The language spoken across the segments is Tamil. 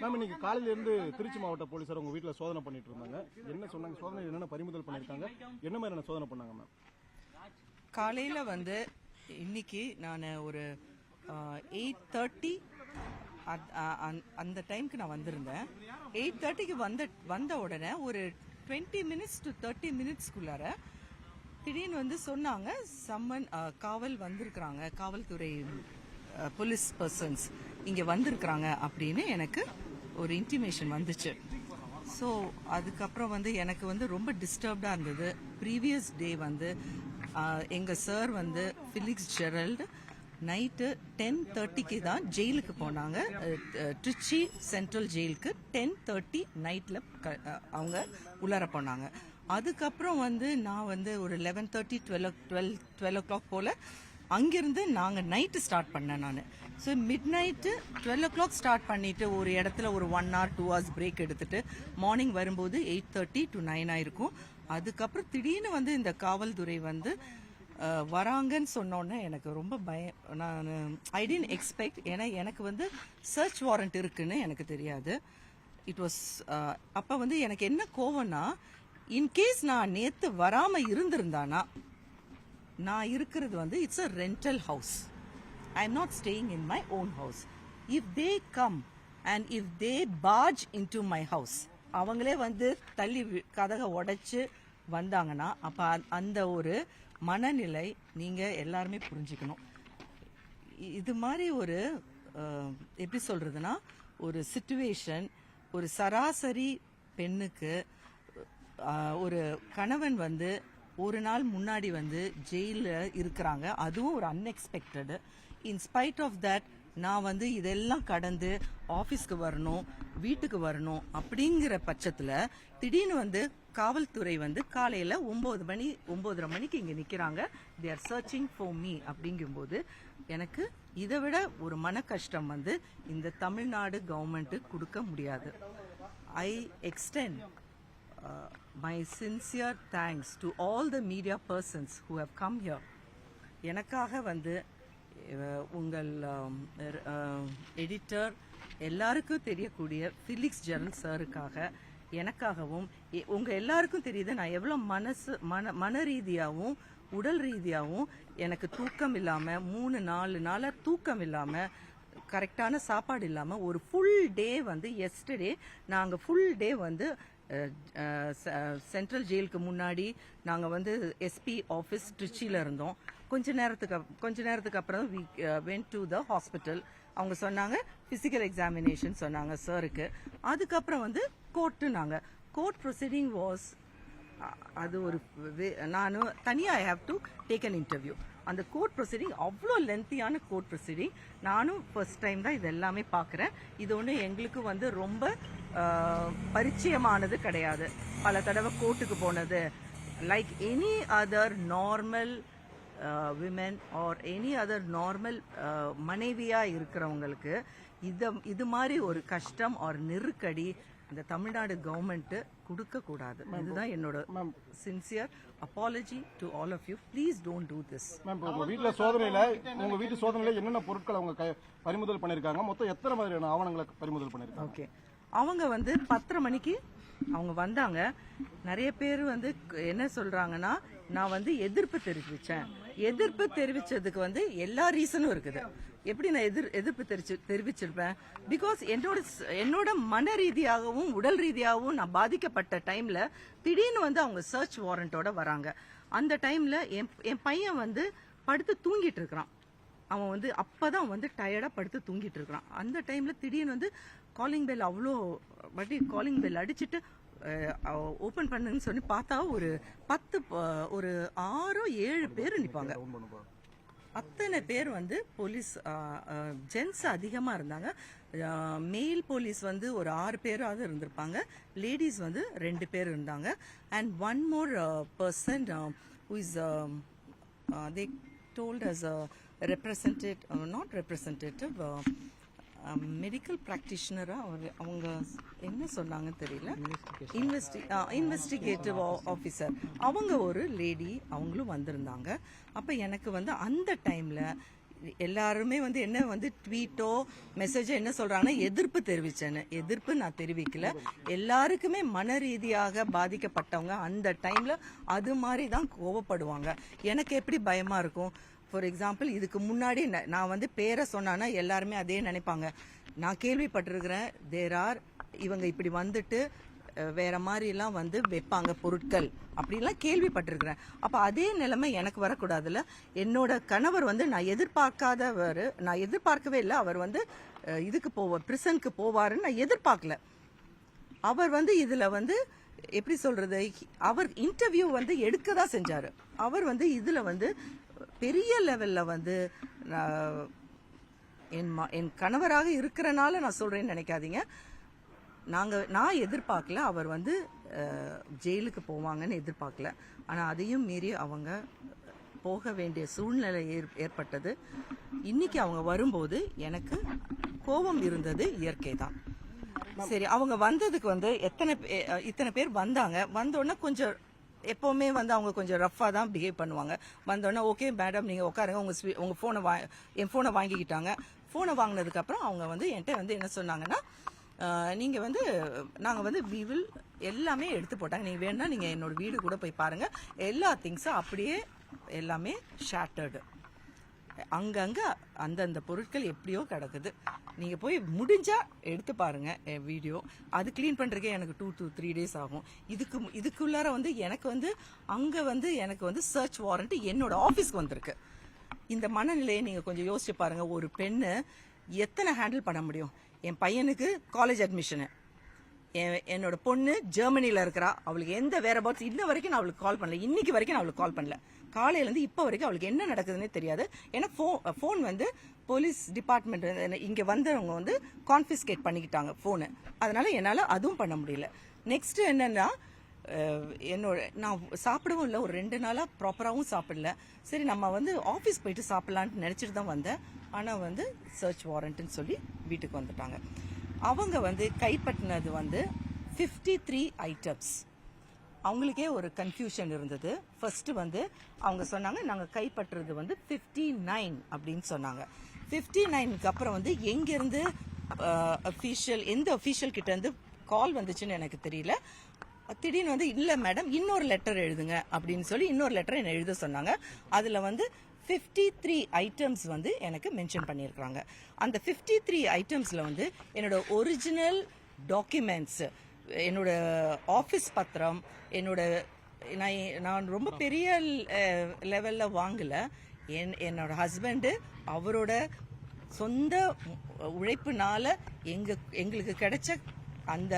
மேம் இன்னைக்கு காலையில இருந்து திருச்சி மாவட்ட போலீசார் உங்க வீட்டில் சோதனை பண்ணிட்டு இருந்தாங்க. என்ன சொன்னாங்க? சோதனை என்னென்ன பறிமுதல் பண்ணிருக்காங்க? என்ன மாதிரியான சோதனை பண்ணாங்க மேம்? காலையில் வந்து இன்னைக்கு நான் ஒரு 8:30 அந்த டைமுக்கு நான் வந்திருந்தேன். 8:30க்கு வந்த உடனே ஒரு 20 minutes to 30 minutesக்குள்ளார திடீர்னு வந்து சொன்னாங்க சம்மன் காவல் வந்திருக்கிறாங்க, காவல்துறை போலீஸ் பர்சன்ஸ் இங்கே வந்திருக்கிறாங்க அப்படின்னு எனக்கு ஒரு இன்டிமேஷன் வந்துச்சு. ஸோ அதுக்கப்புறம் வந்து எனக்கு வந்து ரொம்ப டிஸ்டர்ப்டாக இருந்தது. ப்ரீவியஸ் டே வந்து எங்கள் சார் வந்து ஃபிலிக்ஸ் ஜெரல்டு நைட்டு 10:30க்கு தான் ஜெயிலுக்கு போனாங்க. திருச்சி சென்ட்ரல் ஜெயிலுக்கு 10:30 நைட்டில் அவங்க உள்ளார போனாங்க. அதுக்கப்புறம் வந்து நான் வந்து ஒரு 11:30 12 o'clock போல் அங்கிருந்து நாங்கள் நைட்டு ஸ்டார்ட் பண்ணேன் நான். So mid night 12 o'clock start பண்ணிவிட்டு ஒரு இடத்துல ஒரு 1 hour 2 hours பிரேக் எடுத்துட்டு மார்னிங் வரும்போது 8:30 to 9 ஆயிருக்கும். அதுக்கப்புறம் திடீர்னு வந்து இந்த காவல்துறை வந்து வராங்கன்னு சொன்னோன்னே எனக்கு ரொம்ப பயம். நான் ஐ டென்ட் எக்ஸ்பெக்ட். ஏன்னா எனக்கு வந்து சர்ச் வாரண்ட் இருக்குன்னு எனக்கு தெரியாது. இட் வாஸ் அப்போ வந்து எனக்கு என்ன கோவம்னா, இன்கேஸ் நான் நேற்று வராமல் இருந்திருந்தானா, நான் இருக்கிறது வந்து it's a rental house. I am not staying in my own house. If they come and if they barge in to my house, அவங்களே வந்து தள்ளி கதகை உடைச்சு வந்தாங்கன்னா அப்போ அந்த ஒரு மனநிலை நீங்கள் எல்லாருமே புரிஞ்சுக்கணும். இது மாதிரி ஒரு எப்படி சொல்கிறதுனா ஒரு சிச்சுவேஷன் ஒரு சராசரி பெண்ணுக்கு ஒரு கணவன் வந்து ஒரு நாள் முன்னாடி வந்து ஜெயிலில் இருக்கிறாங்க, அதுவும் ஒரு அன்எக்ஸ்பெக்டடு. இன்ஸ்பைட் ஆஃப் தட் நான் வந்து இதெல்லாம் கடந்து ஆஃபீஸ்க்கு வரணும், வீட்டுக்கு வரணும் அப்படிங்கிற பட்சத்தில் திடீர்னு வந்து காவல்துறை வந்து காலையில் 9:30 மணிக்கு இங்கே நிற்கிறாங்க. They are searching for me. அப்படிங்கும்போது எனக்கு இதை விட ஒரு மன கஷ்டம் வந்து இந்த தமிழ்நாடு கவர்மெண்ட்டு கொடுக்க முடியாது. ஐ extend my sincere thanks to all the media persons who have come here. எனக்காக வந்து உங்கள் எடிட்டர் எல்லாருக்கும் தெரியக்கூடிய ஃபிலிக்ஸ் ஜெரல் சாருக்காக, எனக்காகவும் உங்கள் எல்லாருக்கும் தெரியுது நான் எவ்வளோ மன ரீதியாகவும் உடல் ரீதியாகவும் எனக்கு தூக்கம் இல்லாமல் 3-4 நாளாக தூக்கம் இல்லாமல் கரெக்டான சாப்பாடு இல்லாமல் ஒரு ஃபுல் டே வந்து எஸ்டர்டே நாங்கள் ஃபுல் டே வந்து சென்ட்ரல் ஜெயிலுக்கு முன்னாடி நாங்கள் வந்து எஸ்பி ஆஃபீஸ் திருச்சியில் இருந்தோம். கொஞ்ச நேரத்துக்கு அப்புறம் we went to the hospital. அவங்க சொன்னாங்க ஃபிசிக்கல் எக்ஸாமினேஷன் சொன்னாங்க சாருக்கு. அதுக்கப்புறம் வந்து கோர்ட் ப்ரொசீடிங் வாஸ் அது ஒரு நான் தனியாக I have to take an interview. அந்த கோர்ட் ப்ரொசீடிங் அவ்வளோ லென்த்தியான கோர்ட் ப்ரொசீடிங். நானும் ஃபர்ஸ்ட் டைம் தான் இது எல்லாமே பார்க்குறேன். இது ஒன்று எங்களுக்கு வந்து ரொம்ப பரிச்சயமானது கிடையாது. பல தடவை கோர்ட்டுக்கு போனது like any other normal women or any other normal மனைவியாக இருக்கிறவங்களுக்கு இது மாதிரி ஒரு கஷ்டம் ஆர் நெருக்கடி அந்த தமிழ்நாடு கவர்மெண்ட் கொடுக்க கூடாது. இதுதான் என்னோட sincere apology to all of you. Please don't do this. உங்க வீட்டு சோதனையில என்னென்ன பொருட்கள் அவங்க பறிமுதல் பண்ணிருக்காங்க? மொத்தம் எத்தனை மாதிரியான ஆவணங்களை பறிமுதல் பண்ணிருக்காங்க? ஓகே, அவங்க வந்து 10:30 மணிக்கு அவங்க வந்தாங்க. நிறைய பேர் வந்து என்ன சொல்றாங்கன்னா, நான் வந்து எதிர்ப்பு தெரிவிச்சதுக்கு வந்து எல்லா ரீசனும் இருக்குது. எப்படி நான் எதிர்ப்பு தெரிவிச்சிருப்பேன்? பிகாஸ் என்னோட மன ரீதியாகவும் உடல் ரீதியாகவும் நான் பாதிக்கப்பட்ட டைம்ல திடீர்னு வந்து அவங்க சர்ச் வாரண்டோட வராங்க. அந்த டைம்ல என் பையன் வந்து படுத்து தூங்கிட்டு இருக்கிறான். அவன் வந்து அப்பதான் வந்து டயர்டா படுத்து தூங்கிட்டு இருக்கிறான். அந்த டைம்ல திடீர்னு வந்து காலிங் பெல் அவ்வளோ வாட்டி காலிங் பெல் அடிச்சுட்டு ஓபன் பண்ணுன்னு சொல்லி பார்த்தா ஒரு 6-7 பேர் நிற்பாங்க. அத்தனை பேர் வந்து போலீஸ் ஜென்ஸ் அதிகமாக இருந்தாங்க. மேல் போலீஸ் வந்து ஒரு 6 பேராவது இருந்திருப்பாங்க. லேடிஸ் வந்து 2 பேர் இருந்தாங்க. And one more person who is they told as a representative medical ப்ராக்டிஷனரா அவங்க என்ன சொன்னாங்கன்னு தெரியல. இன்வெஸ்டிகேட்டிவ் ஆஃபீஸர் அவங்க ஒரு லேடி, அவங்களும் வந்திருந்தாங்க. அப்போ எனக்கு வந்து அந்த டைமில் எல்லாருமே வந்து என்ன வந்து ட்வீட்டோ மெசேஜோ என்ன சொல்றாங்கன்னா எதிர்ப்பு தெரிவிச்சேன்னு. எதிர்ப்பு நான் தெரிவிக்கல. எல்லாருக்குமே மன ரீதியாக பாதிக்கப்பட்டவங்க அந்த டைம்ல அது மாதிரி தான் கோவப்படுவாங்க. எனக்கு எப்படி பயமா இருக்கும்? ஃபார் எக்ஸாம்பிள், இதுக்கு முன்னாடி நான் வந்து பேரை சொன்னான்னா எல்லாருமே அதே நினைப்பாங்க. நான் கேள்விப்பட்டிருக்கிறேன், இவங்க இப்படி வந்துட்டு வேற மாதிரிலாம் வந்து வைப்பாங்க பொருட்கள் அப்படிலாம் கேள்விப்பட்டிருக்கிறேன். அப்போ அதே நிலைமை எனக்கு வரக்கூடாதுல்ல. என்னோட கணவர் வந்து நான் எதிர்பார்க்கவே இல்லை. அவர் வந்து இதுக்கு பிரிசனுக்கு போவாருன்னு நான் எதிர்பார்க்கல. அவர் வந்து இதுல வந்து எப்படி சொல்றது, அவர் இன்டர்வியூ வந்து எடுக்க தான் செஞ்சாரு. அவர் வந்து இதுல வந்து பெரிய லெவல்ல வந்து என் கணவராக இருக்கிறனால நான் சொல்றேன்னு நினைக்காதீங்க. நான் எதிர்பார்க்கல அவர் வந்து ஜெயிலுக்கு போவாங்கன்னு எதிர்பார்க்கல. ஆனால் அதையும் மீறி அவங்க போக வேண்டிய சூழ்நிலை ஏற்பட்டது. இன்னைக்கு அவங்க வரும்போது எனக்கு கோபம் இருந்தது, இயற்கை தான். சரி, அவங்க வந்ததுக்கு வந்து இத்தனை பேர் வந்தாங்க. வந்தோடனே கொஞ்சம் எப்போவுமே வந்து அவங்க கொஞ்சம் ரஃபாக தான் பிஹேவ் பண்ணுவாங்க. வந்தோடனே ஓகே மேடம் நீங்கள் உட்காருங்க, உங்கள் ஃபோனை என் ஃபோனை வாங்கிக்கிட்டாங்க. ஃபோனை வாங்கினதுக்கப்புறம் அவங்க வந்து என்கிட்ட வந்து என்ன சொன்னாங்கன்னா, நீங்கள் வந்து நாங்கள் வந்து எல்லாமே எடுத்து போட்டாங்க. நீங்கள் வேணா நீங்கள் என்னோட வீடு கூட போய் பாருங்கள். எல்லா திங்ஸும் அப்படியே எல்லாமே ஷேட்டர்டு. அங்கங்கே அந்தந்த பொருட்கள் எப்படியோ கிடக்குது. நீங்கள் போய் முடிஞ்சா எடுத்து பாருங்க வீடியோ. அது க்ளீன் பண்ணுறதுக்கே எனக்கு 2 to 3 days ஆகும். இதுக்குள்ளார வந்து எனக்கு வந்து அங்கே வந்து எனக்கு வந்து சர்ச் வாரண்ட் என்னோட ஆஃபீஸ்க்கு வந்திருக்கு. இந்த மனநிலையை நீங்கள் கொஞ்சம் யோசிச்சு பாருங்க. ஒரு பெண்ணு எத்தனை ஹேண்டில் பண்ண முடியும்? என் பையனுக்கு காலேஜ் அட்மிஷனு, என்னோட பொண்ணு ஜெர்மனியில் இருக்கிறா. அவளுக்கு எந்த வேற அபவுட்ஸ் இன்ன வரைக்கும் நான் அவளுக்கு கால் பண்ணல. இன்னைக்கு வரைக்கும் நான் அவளுக்கு கால் பண்ணல. காலையிலேருந்து இப்போ வரைக்கும் அவளுக்கு என்ன நடக்குதுன்னே தெரியாது. ஏன்னா ஃபோன் வந்து போலீஸ் டிபார்ட்மெண்ட் இங்கே வந்தவங்க வந்து கான்ஃபிஸ்கேட் பண்ணிக்கிட்டாங்க ஃபோனு. அதனால என்னால் அதுவும் பண்ண முடியல. நெக்ஸ்ட் என்னன்னா, நான் சாப்பிடவும் இல்லை. ஒரு 2 நாளாக ப்ராப்பராகவும் சாப்பிடல. சரி, நம்ம வந்து ஆஃபீஸ் போயிட்டு சாப்பிட்லான்ட்டு நினச்சிட்டு தான் வந்தேன். ஆனால் வந்து சர்ச் வாரண்ட்டுன்னு சொல்லி வீட்டுக்கு வந்துட்டாங்க. அவங்க வந்து கைப்பற்றினது வந்து 53 ஐட்டம்ஸ். அவங்களுக்கே ஒரு கன்ஃபியூஷன் இருந்தது. ஃபர்ஸ்ட் வந்து அவங்க சொன்னாங்க நாங்கள் கைப்பற்றுறது வந்து 59 அப்படின்னு சொன்னாங்க. 59க்கு அப்புறம் வந்து எங்கேருந்து எந்த அஃபீஷியல் கிட்ட இருந்து கால் வந்துச்சுன்னு எனக்கு தெரியல. திடீர்னு வந்து இல்லை மேடம் இன்னொரு லெட்டர் எழுதுங்க அப்படின்னு சொல்லி இன்னொரு லெட்டர் என்ன எழுத சொன்னாங்க. அதில் வந்து 53 ஐட்டம்ஸ் வந்து எனக்கு மென்ஷன் பண்ணியிருக்காங்க. அந்த 53 ஐட்டம்ஸில் வந்து என்னோட ஒரிஜினல் டாக்குமெண்ட்ஸ், என்னோட ஆஃபீஸ் பத்திரம், நான் ரொம்ப பெரிய லெவலில் வாங்கலை. என்னோட ஹஸ்பண்டு அவரோட சொந்த உழைப்புனால எங்களுக்கு கிடைச்ச அந்த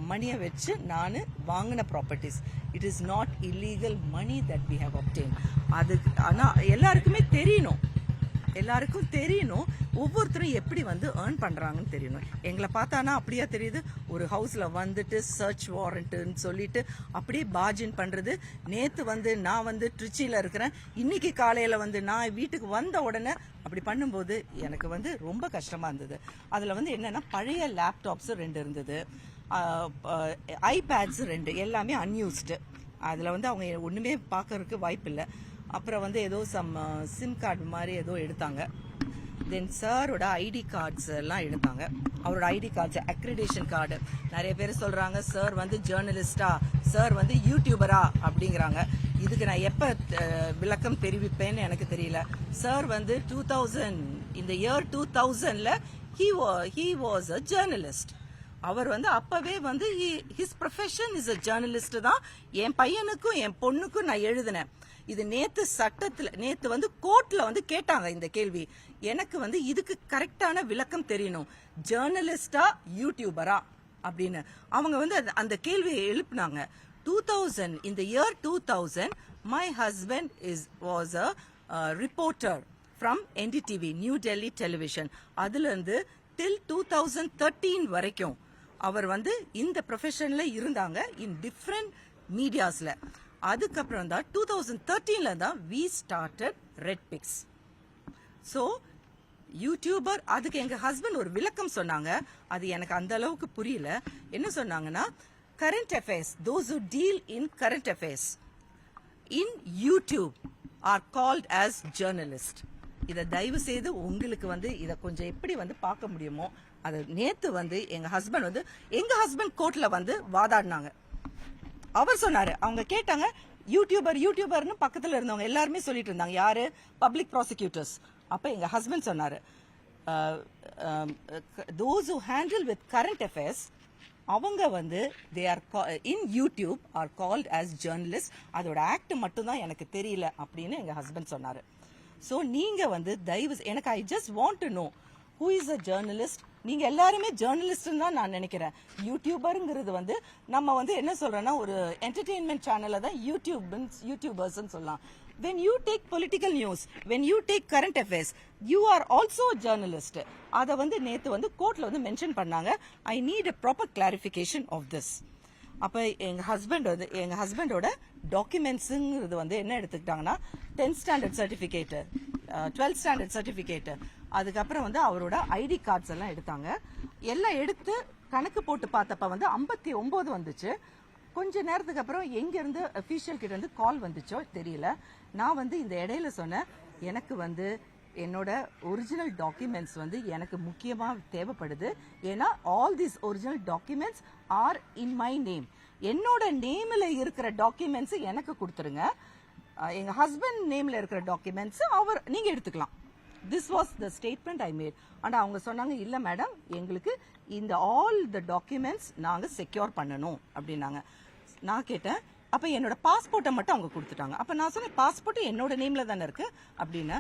மணியை வச்சு நான் வாங்கின properties. It is not illegal money that we have obtain. அதுக்கு ஆனால் எல்லாருக்கும் தெரியணும் ஒவ்வொருத்தரும் எப்படி வந்து ஏர்ன் பண்ணுறாங்கன்னு தெரியணும். எங்களை பார்த்தானா அப்படியா தெரியுது? ஒரு ஹவுஸில் வந்துட்டு சர்ச் வாரண்ட்டுன்னு சொல்லிட்டு அப்படியே பார்ஜின் பண்ணுறது. நேற்று வந்து நான் வந்து ட்ரிச்சியில் இருக்கிறேன். இன்னைக்கு காலையில் வந்து நான் வீட்டுக்கு வந்த உடனே அப்படி பண்ணும்போது எனக்கு வந்து ரொம்ப கஷ்டமாக இருந்தது. அதில் வந்து என்னென்னா பழைய லேப்டாப்ஸ் 2 இருந்தது, ஐபேட்ஸ் 2, எல்லாமே அன்யூஸ்டு. அதில் வந்து அவங்க ஒன்றுமே பார்க்கறதுக்கு வாய்ப்பு இல்லை. அப்புறம் வந்து ஏதோ சிம் கார்டு மாதிரி ஏதோ எடுத்தாங்க. தென் சாரோட ஐடி கார்ட்ஸ் எல்லாம் எடுத்தாங்க. அவரோட ஐடி கார்ட்ஸ், அக்ரிடேஷன் கார்டு. நிறைய பேர் சொல்கிறாங்க சார் வந்து ஜேர்னலிஸ்டா, சார் வந்து யூடியூபரா அப்படிங்கிறாங்க. இதுக்கு நான் எப்போ விளக்கம் தெரிவிப்பேன்னு எனக்கு தெரியல. சார் வந்து 2000 இந்த இயர் 2000ல he was a journalist. அவர் வந்து அப்பவே வந்து his profession is a journalist தான். என் பையனுக்கும் என் பொண்ணுக்கும் நான் எழுதினேன். இது நேத்து வந்து கோர்ட்ல வந்து கேட்டாங்க இந்த கேள்வி. எனக்கு வந்து இதுக்கு கரெக்டான விளக்கம் தெரியணும். ஜேர்னலிஸ்டா யூடியூபரா அப்படின்னு அவங்க வந்து அந்த கேள்வியை எழுப்பினாங்க. 2000 in the year 2000 my husband was a reporter from NDTV, New Delhi Television. அதுல இருந்து till 2013 வரைக்கும் அவர் வந்து இந்த ப்ரொஃபஷன்ல இருந்தாங்க இன் டிஃப்ரெண்ட் மீடியாஸ்ல. அதுக்கப்புறம் தான் 2013ல தான் we started Red Pix. So YouTuber, அதுக்கு எங்க ஹஸ்பண்ட் ஒரு விளக்கம் சொன்னாங்க. அது எனக்கு அந்த அளவுக்கு புரியல. என்ன சொன்னாங்கன்னா, current affairs, those who deal in current affairs in YouTube are called as journalists. இதை தயவு செய்து உங்களுக்கு வந்து இதை கொஞ்சம் எப்படி வந்து பார்க்க முடியுமோ அது நேத்து வந்து எங்க ஹஸ்பண்ட் கோர்ட்ல வந்து வாதாடினாங்க. அவர் சொன்னாரு, அவங்க கேட்டாங்க யூடியூபர்னு பக்கத்துல இருந்தவங்க எல்லாருமே சொல்லிட்டு இருந்தாங்க, யாரு பப்ளிக் ப்ராசிக்யூட்டர்ஸ். அப்ப எங்க ஹஸ்பண்ட் சொன்னாரு, those who handle with current affairs அவங்க வந்து they are in YouTube are called as journalists. அதோட ஆக்ட் மட்டும் தான் எனக்கு தெரியல அப்படின்னு எங்க ஹஸ்பண்ட் சொன்னாரு. சோ நீங்க வந்து தயவு எனக்கு I just want to know who is a journalist. நீங்க எல்லாருமே ஜேர்னலிஸ்ட் தான் நான் நினைக்கிறேன். யூடியூபருங்கிறது வந்து நம்ம வந்து என்ன சொல்றோம்னா ஒரு என்டர்டெயின்மெண்ட் சேனல்ல தான் யூடியூபர்ஸ் சொல்லலாம். when you take political news, when you take current affairs, you are also a journalist. அத வந்து நேத்து வந்து கோர்ட்ல வந்து மென்ஷன் பண்ணாங்க. I need a proper clarification of this. அப்ப எங்க ஹஸ்பண்டோட டாக்குமெண்ட்ஸுங்கிறது வந்து என்ன எடுத்துக்கிட்டாங்கன்னா 10th standard certificate, 12th standard certificate, அதுக்கப்புறம் வந்து அவரோட ஐடி கார்ட்ஸ் எல்லாம் எடுத்தாங்க. எல்லாம் எடுத்து கணக்கு போட்டு பார்த்தப்ப வந்து 59 வந்துச்சு. கொஞ்ச நேரத்துக்கு அப்புறம் எங்க இருந்து அபிஷியல் கிட்ட இருந்து கால் வந்துச்சோ தெரியல. நான் வந்து இந்த இடையில சொன்னேன், எனக்கு வந்து என்னோட ஒரிஜினல் டாக்குமெண்ட்ஸ் வந்து எனக்கு முக்கியமா தேவைப்படுது. ஏன்னா all these original documents are in my name. என்னோட நேம்ல இருக்கிற டாக்குமெண்ட்ஸ் எனக்கு கொடுத்துருங்க. எங்க ஹஸ்பண்ட் நேம்ல இருக்கிற டாக்குமெண்ட்ஸ் நீங்க எடுத்துக்கலாம். This was the statement I made. ஆனா அவங்க சொன்னாங்க, இல்ல மேடம், எங்களுக்கு இந்த ஆல் த டாக்குமெண்ட்ஸ் நாங்க செக்யூர் பண்ணணும் அப்படின்னாங்க. நான் கேட்டேன், அப்ப என்னோட பாஸ்போர்ட்டை மட்டும் அவங்க கொடுத்துட்டாங்க. அப்ப நான் சொன்னேன், பாஸ்போர்ட் என்னோட நேம்ல தானே இருக்கு அப்படின்னு.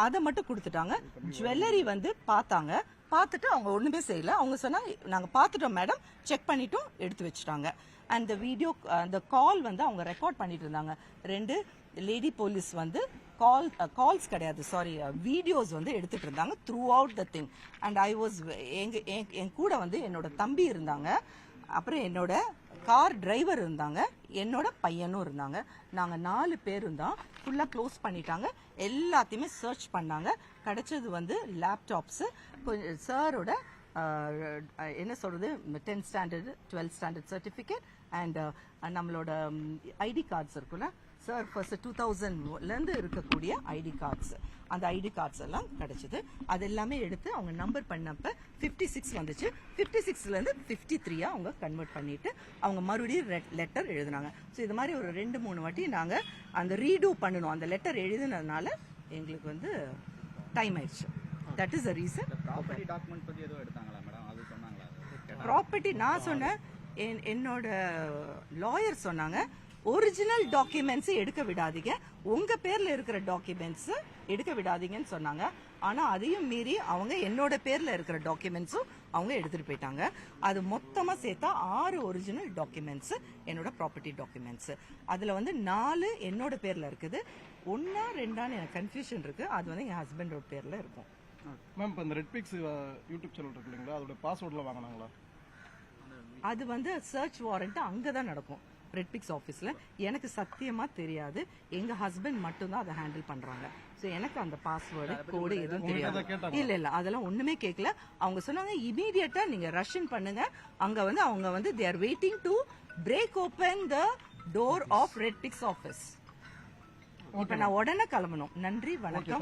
அதை மட்டும் கொடுத்துட்டாங்க. ஜுவல்லரி வந்து பார்த்தாங்க. பார்த்துட்டு அவங்க ஒண்ணுமே செய்யல. அவங்க சொன்னாங்க, நாங்க பார்த்துட்டோம் மேடம், செக் பண்ணிட்டும் எடுத்து வச்சுட்டாங்க. அண்ட் அந்த கால் வந்து அவங்க ரெக்கார்ட் பண்ணிட்டு இருந்தாங்க. 2 லேடி போலீஸ் வந்து கால்ஸ் கிடையாது, சாரி, வீடியோஸ் வந்து எடுத்துட்டு இருந்தாங்க throughout the thing. And I was என் கூட வந்து என்னோட தம்பி இருந்தாங்க, அப்புறம் என்னோட கார் டிரைவர் இருந்தாங்க, என்னோட பையனும் இருந்தாங்க. நாங்க 4 பேரும் தான். ஃபுல்லா க்ளோஸ் பண்ணிட்டாங்க. எல்லாத்தையுமே சர்ச் பண்ணாங்க. கிடைச்சது வந்து லேப்டாப்ஸ், சாரோட என்ன சொல்றது 10th standard 12th standard certificate and நம்மளோட ஐடி கார்ட்ஸ் இருக்குல்ல சார், ஃபர்ஸ்ட் 2000ல இருந்து இருக்கக்கூடிய ஐடி கார்ட்ஸ், அந்த ஐடி கார்ட்ஸ் எல்லாம் கிடைச்சது. அது எல்லாமே எடுத்து அவங்க நம்பர் பண்ணப்ப 56 வந்துச்சு. 56ல இருந்து 53 அவங்க கன்வெர்ட் பண்ணிட்டு அவங்க மறுபடியும் லெட்டர் எழுதினாங்க. ஸோ இது மாதிரி ஒரு 2-3 வாட்டி நாங்க அந்த ரீடூ பண்ணணும். அந்த லெட்டர் எழுதினதுனால எங்களுக்கு வந்து டைம் ஆயிடுச்சு. That is the reason. Property document பத்தி ஏதோ எடுத்தாங்களா மேடம்? அது சொன்னாங்களா? ப்ராப்பர்ட்டி நான் சொன்னேன், என்னோட லாயர் சொன்னாங்க, ஒரிஜினல் டாக்குமெண்ட்ஸ் எடுக்க விடாதீங்க, உங்க பேர்ல இருக்கிற டாக்குமெண்ட்ஸ் எடுக்க விடாதீங்கன்னு சொன்னாங்க. ஆனா அதையும் மீறி அவங்க என்னோட பேர்ல இருக்கிற டாக்குமெண்ட்ஸும் அவங்க எடுத்துட்டு போயிட்டாங்க. அது மொத்தமா சேர்த்தா 6 ஒரிஜினல் டாக்குமெண்ட்ஸ் என்னோட ப்ராப்பர்ட்டி டாக்குமெண்ட்ஸ். அதுல வந்து 4 என்னோட பேர்ல இருக்குது, 1 2 எனக்கு கன்ஃபியூஷன் இருக்கு. அது வந்து என் ஹஸ்பண்டோட பேர்ல இருக்கும். மேம், இப்போ இந்த ரெட் பிக்ஸ் யூடியூப் சேனல் இருக்கு இல்லைங்களா, அதோட பாஸ்வேர்ட்லாம் வாங்கினாங்களா? அது வந்து சர்ச் வாரண்ட் அங்கதான் நடக்கும், ரெட் பிக்ஸ் ஆபீஸ்ல. எனக்கு சத்தியமா தெரியாது. எங்க ஹஸ்பண்ட் மட்டும் தான் அதை ஹேண்டில் பண்றாங்க. சோ எனக்கு அந்த பாஸ்வேர்டு கோடு எதுவும் தெரியாது. இல்ல அதெல்லாம் ஒண்ணுமே கேட்கல. அவங்க சொன்னாங்க, இமீடியட்டா நீங்க ரஷ்யன் பண்ணுங்க. அங்க வந்து அவங்க வந்து they are waiting to break open the door of red fix office. இப்ப நான் உடனே கிளம்பணும். நன்றி, வணக்கம்.